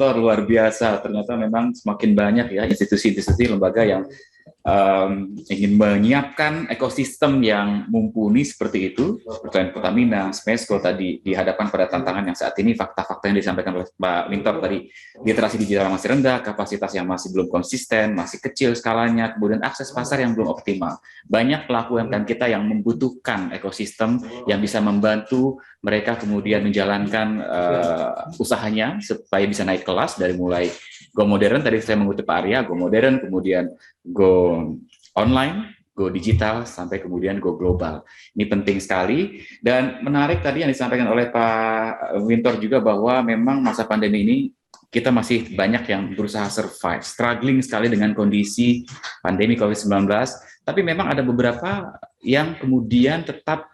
Wintor, luar biasa. Ternyata memang semakin banyak ya institusi-institusi lembaga yang ingin menyiapkan ekosistem yang mumpuni seperti itu, seperti Pertamina, Smesco tadi dihadapkan pada tantangan yang saat ini fakta-fakta yang disampaikan oleh Pak Wintor tadi, literasi digital masih rendah, kapasitas yang masih belum konsisten, masih kecil skalanya, kemudian akses pasar yang belum optimal. Banyak pelaku UMKM kita yang membutuhkan ekosistem yang bisa membantu mereka kemudian menjalankan usahanya supaya bisa naik kelas dari mulai go modern, tadi saya mengutip Pak Arya, go modern, kemudian go online, go digital, sampai kemudian go global. Ini penting sekali, dan menarik tadi yang disampaikan oleh Pak Wintor juga bahwa memang masa pandemi ini kita masih banyak yang berusaha survive, struggling sekali dengan kondisi pandemi COVID-19, tapi memang ada beberapa yang kemudian tetap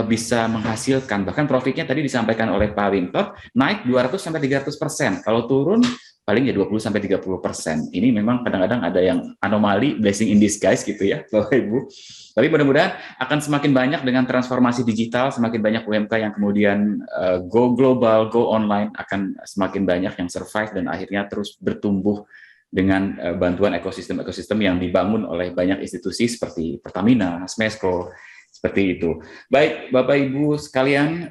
bisa menghasilkan, bahkan profitnya tadi disampaikan oleh Pak Wintor, naik 200-300%, kalau turun paling ya 20-30%. Ini memang kadang-kadang ada yang anomali, blessing in disguise gitu ya, Bapak Ibu. Tapi mudah-mudahan akan semakin banyak dengan transformasi digital, semakin banyak UMK yang kemudian go global, go online, akan semakin banyak yang survive dan akhirnya terus bertumbuh dengan bantuan ekosistem-ekosistem yang dibangun oleh banyak institusi seperti Pertamina, Smesco, seperti itu. Baik, Bapak Ibu sekalian,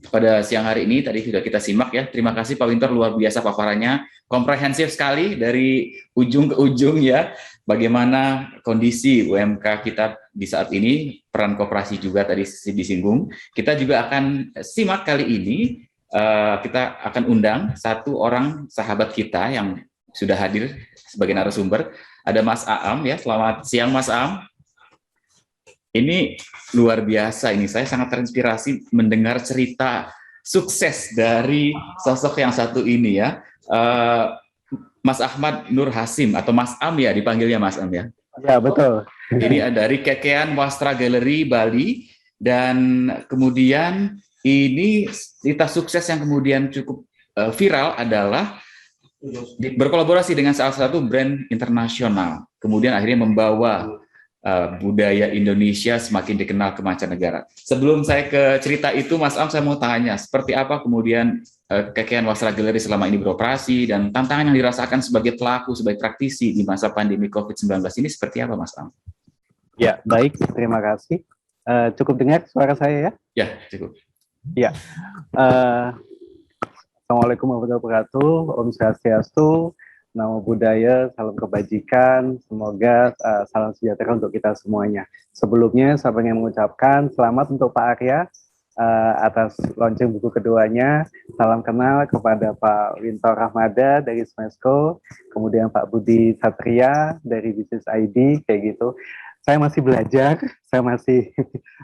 pada siang hari ini tadi sudah kita simak ya. Terima kasih Pak Wintor, luar biasa paparannya, komprehensif sekali dari ujung ke ujung ya. Bagaimana kondisi UMK kita di saat ini, peran koperasi juga tadi disinggung. Kita juga akan simak kali ini, kita akan undang satu orang sahabat kita yang sudah hadir sebagai narasumber. Ada Mas Aam ya. Selamat siang Mas Aam. Ini luar biasa, ini saya sangat terinspirasi mendengar cerita sukses dari sosok yang satu ini ya, Mas Ahmad Nur Hasim atau Mas Am ya dipanggilnya Mas Am ya. Ya betul. Ini dari Kekean Wastra Gallery Bali, dan kemudian ini cerita sukses yang kemudian cukup viral adalah berkolaborasi dengan salah satu brand internasional, kemudian akhirnya membawa budaya Indonesia semakin dikenal ke mancanegara. Sebelum saya ke cerita itu, Mas Am, saya mau tanya, seperti apa kemudian Kekean Wastra Gallery selama ini beroperasi, dan tantangan yang dirasakan sebagai pelaku, sebagai praktisi di masa pandemi COVID-19 ini seperti apa, Mas Am? Ya, baik, terima kasih. Cukup dengar suara saya ya? Ya, cukup. Ya. Assalamualaikum warahmatullahi wabarakatuh, Om Swastiastu, Namo Buddhaya, salam kebajikan, semoga salam sejahtera untuk kita semuanya. Sebelumnya saya ingin mengucapkan selamat untuk Pak Arya atas launching buku keduanya. Salam kenal kepada Pak Wintor Rahmada dari Smesco, kemudian Pak Budi Satria dari Business ID, kayak gitu. Saya masih belajar, saya masih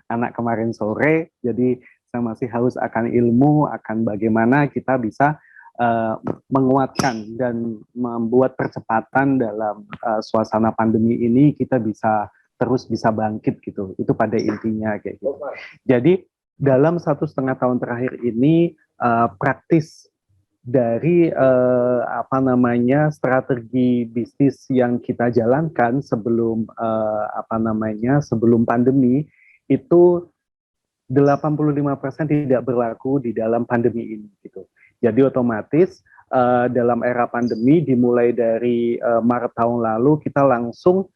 anak kemarin sore, jadi saya masih haus akan ilmu, akan bagaimana kita bisa menguatkan dan membuat percepatan dalam suasana pandemi ini, kita bisa terus bisa bangkit gitu. Itu pada intinya kayak gitu. Jadi dalam 1,5 tahun terakhir ini praktis dari strategi bisnis yang kita jalankan sebelum sebelum pandemi itu 85% tidak berlaku di dalam pandemi ini gitu. Jadi otomatis dalam era pandemi dimulai dari Maret tahun lalu kita langsung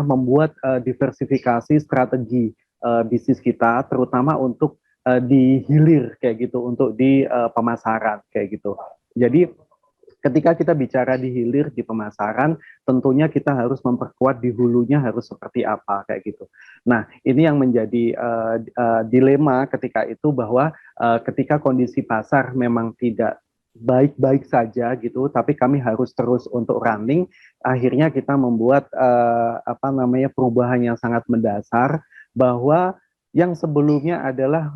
membuat diversifikasi strategi bisnis kita, terutama untuk di hilir kayak gitu, untuk di pemasaran kayak gitu. Jadi ketika kita bicara di hilir, di pemasaran, tentunya kita harus memperkuat di hulunya harus seperti apa kayak gitu. Nah, ini yang menjadi dilema ketika itu, bahwa ketika kondisi pasar memang tidak baik-baik saja gitu, tapi kami harus terus untuk running. Akhirnya kita membuat perubahan yang sangat mendasar, bahwa yang sebelumnya adalah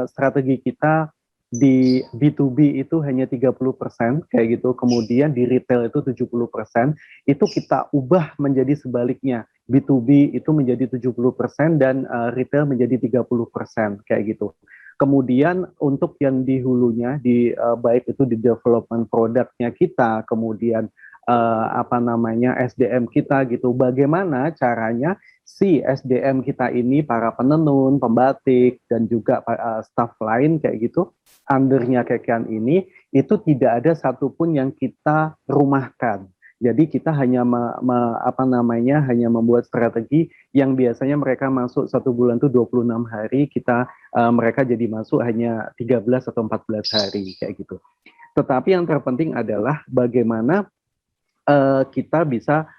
strategi kita di B2B itu hanya 30% kayak gitu, kemudian di retail itu 70%, itu kita ubah menjadi sebaliknya. B2B itu menjadi 70% dan retail menjadi 30% kayak gitu. Kemudian untuk yang di hulunya, di baik itu di development produknya kita, kemudian apa namanya SDM kita gitu. Bagaimana caranya si SDM kita ini, para penenun, pembatik, dan juga staff lain kayak gitu, undernya Kekian ini, itu tidak ada satupun yang kita rumahkan. Jadi kita hanya hanya membuat strategi yang biasanya mereka masuk 1 bulan itu 26 hari, mereka jadi masuk hanya 13 atau 14 hari kayak gitu. Tetapi yang terpenting adalah bagaimana kita bisa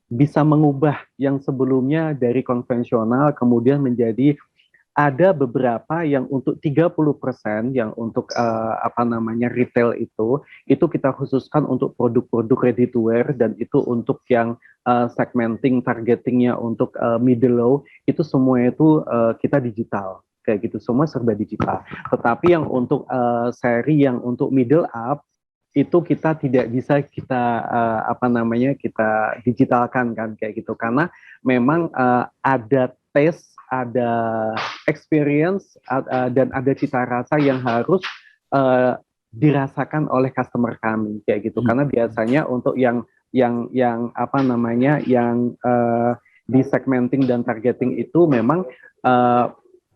bisa mengubah yang sebelumnya dari konvensional kemudian menjadi ada beberapa yang untuk 30% yang untuk retail itu kita khususkan untuk produk-produk ready to wear, dan itu untuk yang segmenting, targetingnya untuk middle low, itu semua itu kita digital kayak gitu, semua serba digital. Tetapi yang untuk seri yang untuk middle up itu kita tidak bisa kita kita digitalkan kan kayak gitu, karena memang ada tes, ada experience, dan ada cita rasa yang harus dirasakan oleh customer kami kayak gitu. Karena biasanya untuk yang di segmenting dan targeting itu memang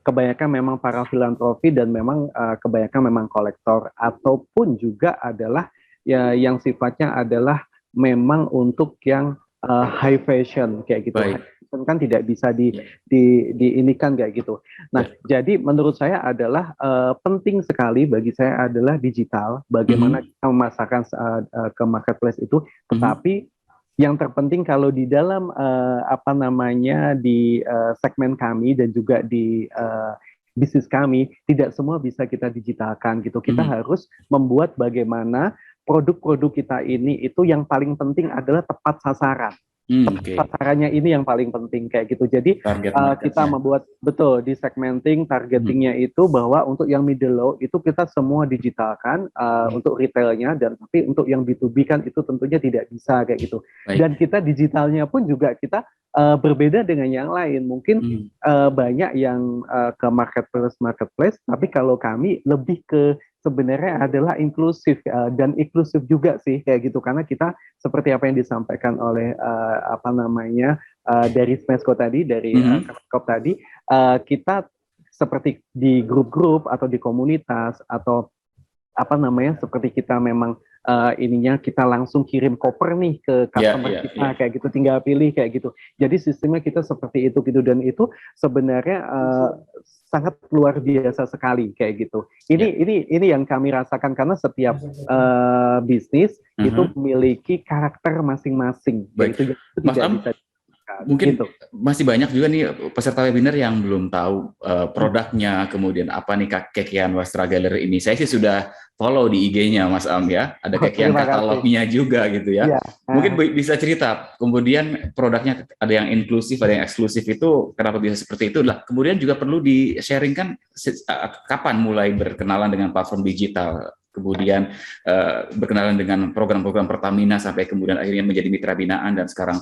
kebanyakan memang para filantropi, dan memang kebanyakan memang kolektor, ataupun juga adalah yang sifatnya adalah memang untuk yang high fashion kayak gitu. Baik. Kan tidak bisa diinikan kayak gitu. Nah, jadi menurut saya adalah penting sekali bagi saya adalah digital, bagaimana kita memasarkan ke marketplace itu. Tetapi yang terpenting kalau di dalam di segmen kami dan juga di bisnis kami, tidak semua bisa kita digitalkan gitu. Kita harus membuat bagaimana produk-produk kita ini itu yang paling penting adalah tepat sasaran. Sasarannya ini yang paling penting kayak gitu. Jadi kita membuat betul di segmenting, targetingnya itu bahwa untuk yang middle low itu kita semua digitalkan untuk retailnya, dan tapi untuk yang B2B kan itu tentunya tidak bisa kayak gitu. Dan kita digitalnya pun juga kita berbeda dengan yang lain. Mungkin banyak yang ke marketplace, tapi kalau kami lebih ke sebenarnya adalah inklusif, dan inklusif juga sih kayak gitu, karena kita seperti apa yang disampaikan oleh dari Smesco tadi, dari Kemenkop tadi, kita seperti di grup-grup atau di komunitas atau seperti kita memang kita langsung kirim koper nih ke customer kita kayak gitu, tinggal pilih kayak gitu. Jadi sistemnya kita seperti itu gitu, dan itu sebenarnya sangat luar biasa sekali kayak gitu. Ini yang kami rasakan, karena setiap bisnis itu memiliki karakter masing-masing. Itu tidak bisa. Mungkin gitu. Masih banyak juga nih peserta webinar yang belum tahu produknya, kemudian apa nih Kekian Wastra Gallery ini. Saya sih sudah follow di IG-nya Mas Am ya, ada Kekian katalognya juga gitu ya. Mungkin bisa cerita, kemudian produknya ada yang inklusif, ada yang eksklusif, itu kenapa bisa seperti itu lah. Kemudian juga perlu di-sharingkan kapan mulai berkenalan dengan platform digital, kemudian berkenalan dengan program-program Pertamina, sampai kemudian akhirnya menjadi mitra binaan, dan sekarang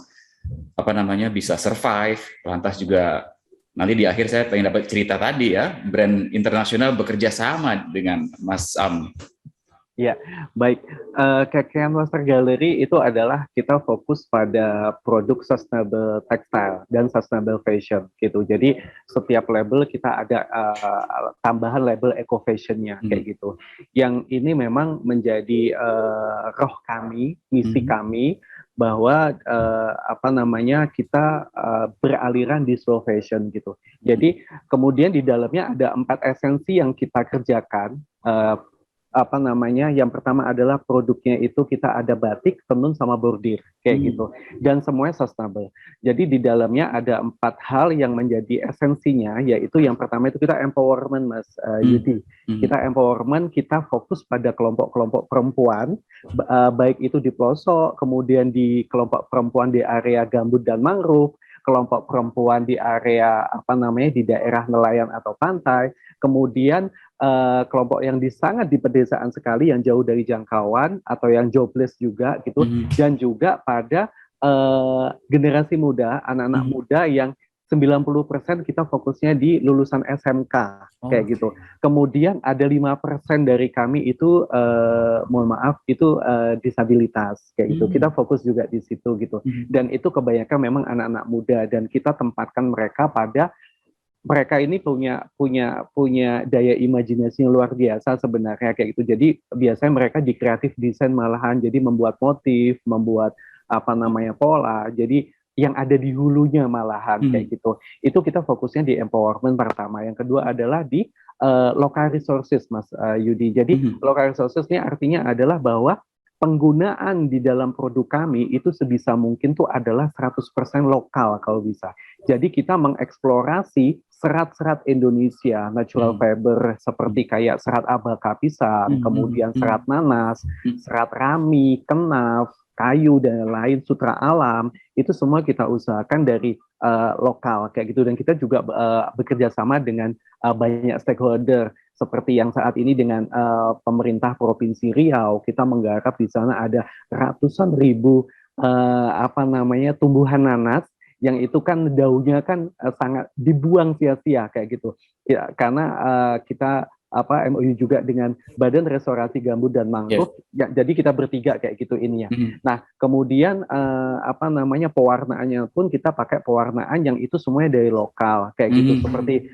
bisa survive. Lantas juga nanti di akhir saya pengen dapat cerita tadi ya, brand internasional bekerja sama dengan Mas Am. Ya, baik. Kekian Wastra Gallery itu adalah kita fokus pada produk sustainable textile dan sustainable fashion gitu. Jadi setiap label kita ada tambahan label eco fashionnya kayak gitu. Yang ini memang menjadi roh kami, misi kami, bahwa kita beraliran di slow fashion gitu. Jadi kemudian di dalamnya ada 4 esensi yang kita kerjakan. Yang pertama adalah produknya itu kita ada batik, tenun, sama bordir kayak gitu, dan semuanya sustainable. Jadi di dalamnya ada 4 hal yang menjadi esensinya, yaitu yang pertama itu kita empowerment, Mas Yudi. Kita empowerment, kita fokus pada kelompok-kelompok perempuan, baik itu di pelosok, kemudian di kelompok perempuan di area gambut dan mangrove, kelompok perempuan di area di daerah nelayan atau pantai, kemudian kelompok yang sangat di pedesaan sekali, yang jauh dari jangkauan atau yang jobless juga gitu, dan juga pada generasi muda, anak-anak muda yang 90% kita fokusnya di lulusan SMK kayak gitu. Kemudian ada 5% dari kami itu mohon maaf itu disabilitas kayak gitu. Kita fokus juga di situ gitu. Dan itu kebanyakan memang anak-anak muda dan kita tempatkan mereka pada mereka ini punya daya imajinasi yang luar biasa sebenarnya kayak gitu. Jadi biasanya mereka di kreatif desain malahan jadi membuat motif, membuat apa namanya pola. Jadi yang ada di hulunya malahan kayak gitu. Itu kita fokusnya di empowerment pertama. Yang kedua adalah di local resources Mas Yudi. Jadi local resources ini artinya adalah bahwa penggunaan di dalam produk kami itu sebisa mungkin tuh adalah 100% lokal kalau bisa. Jadi kita mengeksplorasi serat-serat Indonesia, natural fiber seperti kayak serat abaka pisang, kemudian serat nanas, serat rami, kenaf, kayu dan lain sutra alam itu semua kita usahakan dari lokal kayak gitu dan kita juga bekerja sama dengan banyak stakeholder seperti yang saat ini dengan pemerintah Provinsi Riau kita menggarap di sana ada ratusan ribu tumbuhan nanas yang itu kan daunnya kan sangat dibuang sia-sia kayak gitu ya, karena kita MOU juga dengan Badan Restorasi Gambut dan Mangrove, ya, jadi kita bertiga kayak gitu ininya. Nah, kemudian pewarnaannya pun kita pakai pewarnaan yang itu semuanya dari lokal kayak gitu, seperti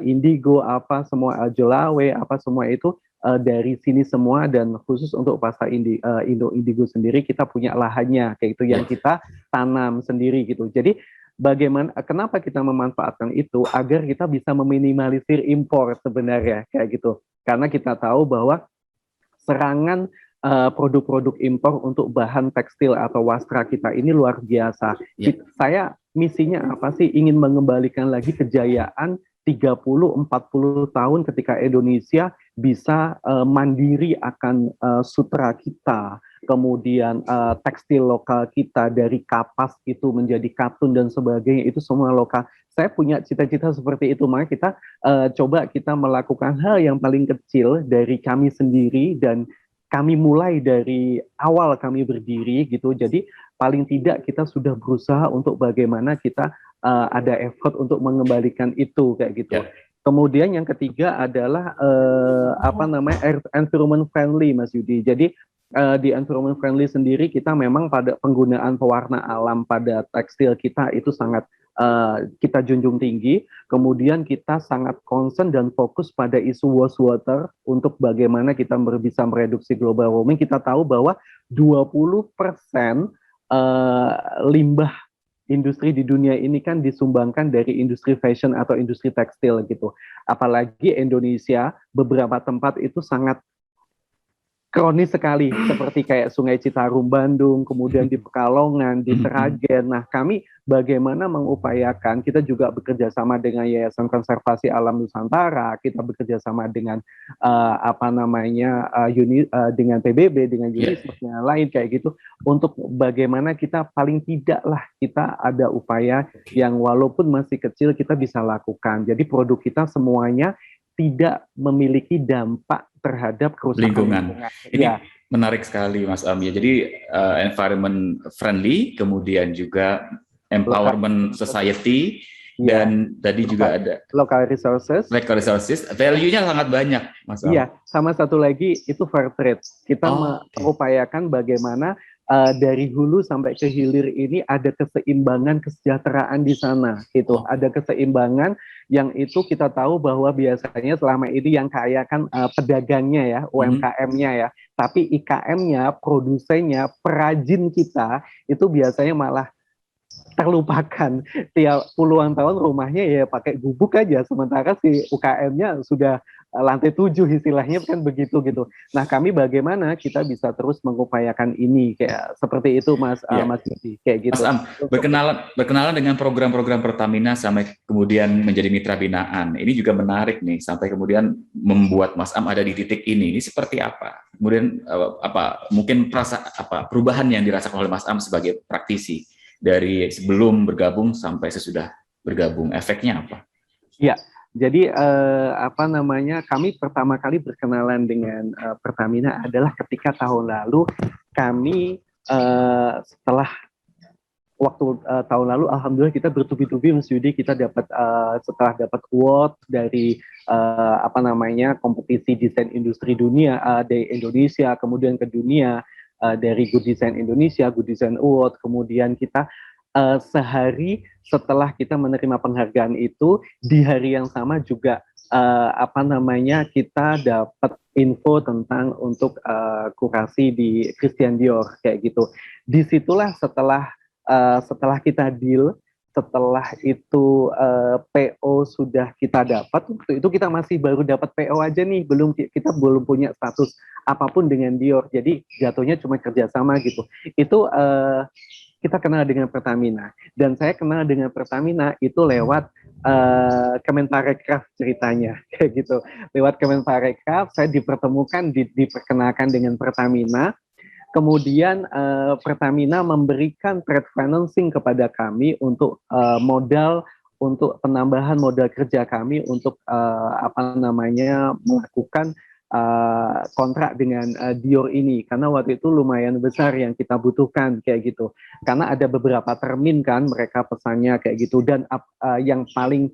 indigo semua jelawe semua itu dari sini semua dan khusus untuk pasta indigo sendiri kita punya lahannya kayak gitu yang kita tanam sendiri gitu. Jadi kenapa kita memanfaatkan itu agar kita bisa meminimalisir impor sebenarnya kayak gitu karena kita tahu bahwa serangan produk-produk impor untuk bahan tekstil atau wastra kita ini luar biasa. Saya misinya apa sih ingin mengembalikan lagi kejayaan 30-40 tahun ketika Indonesia bisa mandiri akan sutra kita, kemudian tekstil lokal kita dari kapas itu menjadi katun dan sebagainya itu semua lokal. Saya punya cita-cita seperti itu, makanya kita coba kita melakukan hal yang paling kecil dari kami sendiri dan kami mulai dari awal kami berdiri gitu. Jadi paling tidak kita sudah berusaha untuk bagaimana kita ada effort untuk mengembalikan itu kayak gitu. Kemudian yang ketiga adalah environment friendly Mas Yudi. Jadi di environment friendly sendiri kita memang pada penggunaan pewarna alam pada tekstil kita itu sangat kita junjung tinggi. Kemudian kita sangat concern dan fokus pada isu waste water untuk bagaimana kita bisa mereduksi global warming. Kita tahu bahwa 20% limbah industri di dunia ini kan disumbangkan dari industri fashion atau industri tekstil gitu. Apalagi Indonesia beberapa tempat itu sangat kronis sekali seperti kayak Sungai Citarum Bandung, kemudian di Pekalongan, di Seragen. Nah, kami bagaimana mengupayakan, kita juga bekerja sama dengan Yayasan Konservasi Alam Nusantara, kita bekerja sama dengan dengan PBB, dengan UNICEF yang lain kayak gitu, untuk bagaimana kita paling tidaklah kita ada upaya yang walaupun masih kecil kita bisa lakukan. Jadi produk kita semuanya tidak memiliki dampak terhadap kerusakan lingkungan. Ini menarik sekali Mas Am ya. Jadi environment friendly, kemudian juga empowerment society, dan tadi juga ada local resources. Local resources, value-nya sangat banyak Mas Am. Iya, sama satu lagi itu fair trade. Kita mengupayakan bagaimana dari hulu sampai ke hilir ini ada keseimbangan kesejahteraan di sana gitu. Ada keseimbangan yang itu kita tahu bahwa biasanya selama ini yang kaya kan pedagangnya ya, UMKM-nya ya. Tapi IKM-nya, produsennya, perajin kita itu biasanya malah terlupakan. Tiap puluhan tahun rumahnya ya pakai gubuk aja, sementara si UKM-nya sudah lantai 7 istilahnya kan begitu gitu. Nah, kami bagaimana kita bisa terus mengupayakan ini kayak seperti itu Mas Mas Yudi kayak gitu. Mas Am, berkenalan dengan program-program Pertamina sampai kemudian menjadi mitra binaan. Ini juga menarik nih sampai kemudian membuat Mas Am ada di titik ini. Ini seperti apa? Kemudian mungkin perubahan yang dirasakan oleh Mas Am sebagai praktisi dari sebelum bergabung sampai sesudah bergabung, efeknya apa? Iya. Jadi kami pertama kali berkenalan dengan Pertamina adalah ketika tahun lalu kami setelah waktu tahun lalu alhamdulillah kita bertubi-tubi Mas Yudi, kita dapat setelah dapat award dari kompetisi desain industri dunia di Indonesia, kemudian ke dunia dari Good Design Indonesia, Good Design Award, kemudian kita sehari setelah kita menerima penghargaan itu di hari yang sama juga kita dapat info tentang untuk kurasi di Christian Dior kayak gitu. Disitulah setelah kita deal, setelah itu PO sudah kita dapat, waktu itu kita masih baru dapat PO aja nih, kita belum punya status apapun dengan Dior, jadi jatuhnya cuma kerjasama gitu. Itu kita kenal dengan Pertamina, dan saya kenal dengan Pertamina itu lewat Kemenparekraf ceritanya kayak gitu. Lewat Kemenparekraf saya dipertemukan, diperkenalkan dengan Pertamina. Kemudian Pertamina memberikan trade financing kepada kami untuk modal, untuk penambahan modal kerja kami untuk melakukan kontrak dengan Dior ini, karena waktu itu lumayan besar yang kita butuhkan kayak gitu, karena ada beberapa termin kan mereka pesannya kayak gitu, dan yang paling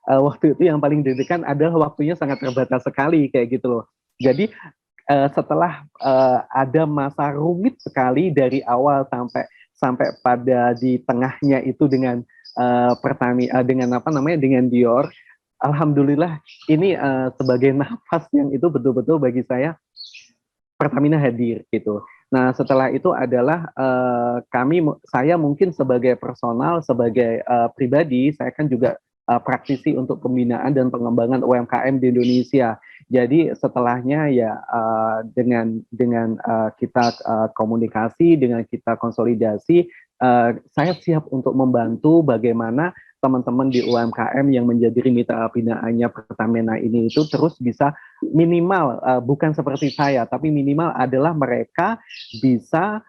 waktu itu yang paling deg-degan adalah waktunya sangat terbatas sekali kayak gitu loh. Jadi setelah ada masa rumit sekali dari awal sampai pada di tengahnya itu dengan Pertamina, dengan Dior, alhamdulillah ini sebagai nafas yang itu betul-betul bagi saya Pertamina hadir gitu. Nah setelah itu adalah saya mungkin sebagai personal, sebagai pribadi, saya kan juga praktisi untuk pembinaan dan pengembangan UMKM di Indonesia. Jadi setelahnya ya dengan kita komunikasi, dengan kita konsolidasi, saya siap untuk membantu bagaimana teman-teman di UMKM yang menjadi mitra binaannya Pertamina ini itu terus bisa minimal, bukan seperti saya, tapi minimal adalah mereka bisa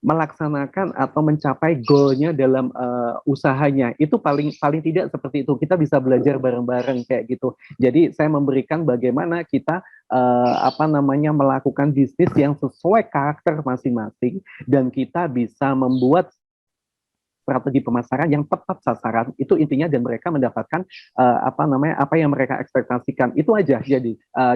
melaksanakan atau mencapai goalnya dalam usahanya. Itu paling tidak seperti itu. Kita bisa belajar bareng-bareng kayak gitu. Jadi saya memberikan bagaimana kita melakukan bisnis yang sesuai karakter masing-masing, dan kita bisa membuat strategi pemasaran yang tepat sasaran, itu intinya, dan mereka mendapatkan apa yang mereka ekspektasikan, itu aja.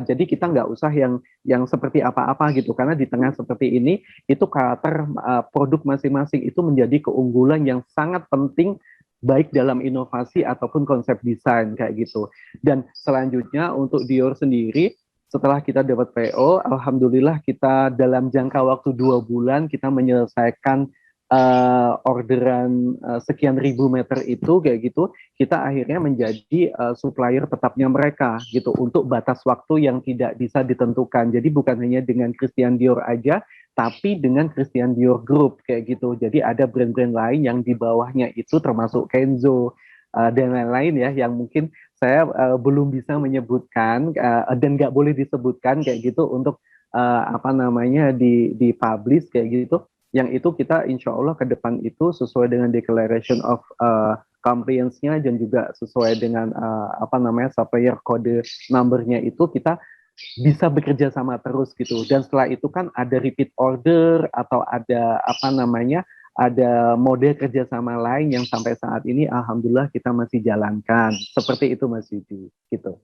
Jadi kita nggak usah yang seperti apa-apa gitu, karena di tengah seperti ini itu karakter produk masing-masing itu menjadi keunggulan yang sangat penting, baik dalam inovasi ataupun konsep desain kayak gitu. Dan selanjutnya untuk Dior sendiri, setelah kita dapat PO, alhamdulillah kita dalam jangka waktu 2 bulan kita menyelesaikan orderan sekian ribu meter itu kayak gitu. Kita akhirnya menjadi supplier tetapnya mereka gitu, untuk batas waktu yang tidak bisa ditentukan. Jadi bukan hanya dengan Christian Dior aja, tapi dengan Christian Dior Group kayak gitu. Jadi ada brand-brand lain yang di bawahnya itu, termasuk Kenzo dan lain-lain ya, yang mungkin saya belum bisa menyebutkan dan nggak boleh disebutkan kayak gitu untuk di-publish kayak gitu. Yang itu kita insya Allah ke depan itu sesuai dengan declaration of compliance-nya, dan juga sesuai dengan supplier code number-nya itu, kita bisa bekerja sama terus gitu. Dan setelah itu kan ada repeat order atau ada ada model kerjasama lain yang sampai saat ini alhamdulillah kita masih jalankan. Seperti itu Mas Yudi gitu.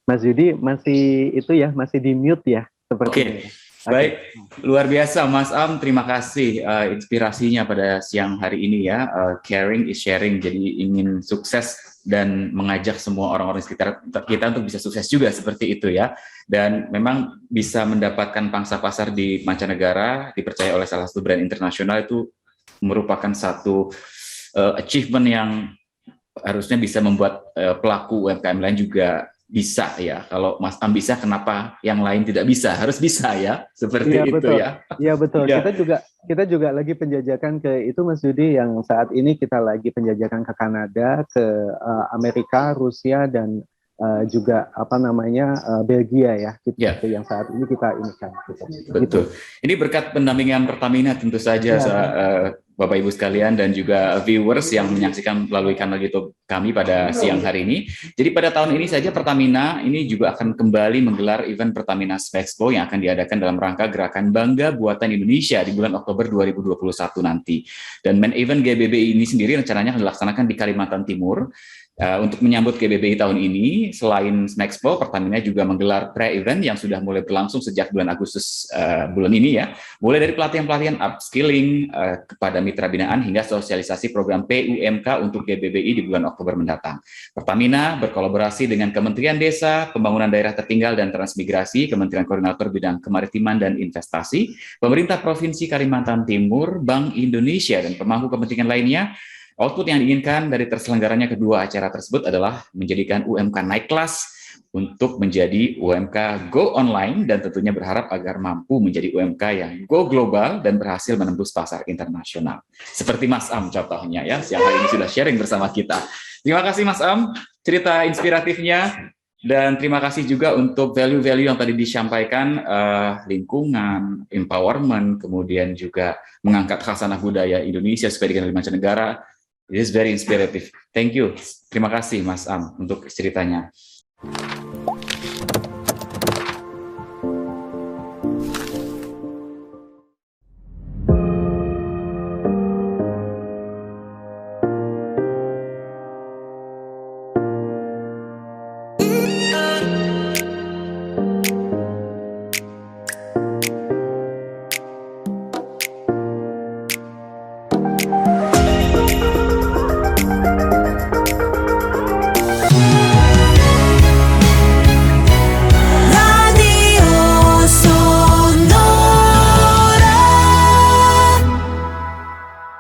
Mas Yudi masih masih di mute ya sepertinya. Baik, luar biasa Mas Am, terima kasih inspirasinya pada siang hari ini ya. Caring is sharing, jadi ingin sukses dan mengajak semua orang-orang sekitar kita untuk bisa sukses juga seperti itu ya. Dan memang bisa mendapatkan pangsa pasar di mancanegara, dipercaya oleh salah satu brand internasional, itu merupakan satu achievement yang harusnya bisa membuat pelaku UMKM lain juga bisa ya. Kalau Mas Am bisa, kenapa yang lain tidak bisa? Harus bisa ya, seperti itu betul. ya. Iya betul. Ya. Kita juga lagi penjajakan ke itu Mas Yudi, yang saat ini kita lagi penjajakan ke Kanada, ke Amerika, Rusia, dan juga Belgia ya. Gitu, yang saat ini kita ini kan. Betul. Ini berkat pendampingan Pertamina tentu saja. Bapak Ibu sekalian dan juga viewers yang menyaksikan melalui kanal YouTube kami pada siang hari ini. Jadi pada tahun ini saja Pertamina ini juga akan kembali menggelar event Pertamina Spexpo yang akan diadakan dalam rangka gerakan Bangga Buatan Indonesia di bulan Oktober 2021 nanti. Dan main event GBBI ini sendiri rencananya akan dilaksanakan di Kalimantan Timur. Untuk menyambut GBBI tahun ini, selain Smexpo, Pertamina juga menggelar pre-event yang sudah mulai berlangsung sejak bulan Agustus bulan ini ya. Mulai dari pelatihan-pelatihan upskilling kepada mitra binaan hingga sosialisasi program PUMK untuk GBBI di bulan Oktober mendatang. Pertamina berkolaborasi dengan Kementerian Desa, Pembangunan Daerah Tertinggal dan Transmigrasi, Kementerian Koordinator Bidang Kemaritiman dan Investasi, Pemerintah Provinsi Kalimantan Timur, Bank Indonesia, dan pemangku kepentingan lainnya. Output yang diinginkan dari terselenggaranya kedua acara tersebut adalah menjadikan UMK naik kelas untuk menjadi UMK go online dan tentunya berharap agar mampu menjadi UMK yang go global dan berhasil menembus pasar internasional. Seperti Mas Am contohnya ya, siang hari ini sudah sharing bersama kita. Terima kasih Mas Am, cerita inspiratifnya. Dan terima kasih juga untuk value-value yang tadi disampaikan, lingkungan, empowerment, kemudian juga mengangkat khasanah budaya Indonesia supaya dikenal di mancanegara. It is very inspirative. Thank you. Terima kasih Mas Am untuk ceritanya.